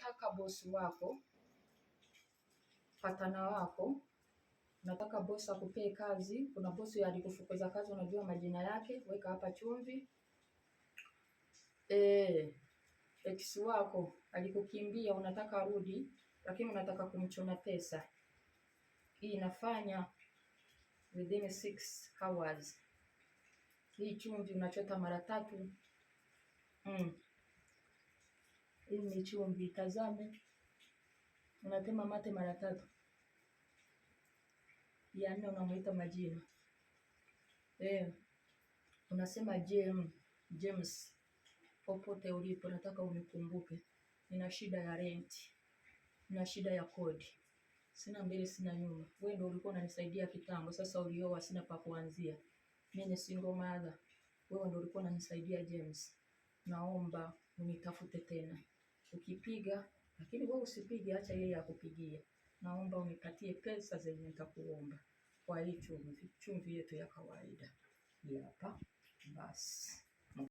unataka bosi wako, patana wako, unataka bosi akupee kazi, kuna bosi alikufukuza kazi, unajua majina yake, weka hapa chumvi. Ex wako alikukimbia, unataka rudi, lakini unataka kumchuna pesa. Hii inafanya within 6 hours. Hii chumvi unachota mara 3. Hii ni chumvi, tazame. Unatema mate mara 3. Ya 4 unamuita majina. Unasema James, popote ulipo nataka unikumbuke. Nina shida ya rent. Nina shida ya kodi. Sina mbele sina nyuma. Wewe ndio ulikuwa unanisaidia kitambo, sasa ulioa sina pa kuanzia. Mimi ni single mother. Wewe ndio ulikuwa unanisaidia James. Naomba unitafute tena. Ukipiga, lakini wewe usipige, acha yeye akupigie. Naomba unipatie pesa zenye nitakuomba. Kwa hii chumvi yetu ya kawaida. Hapa basi.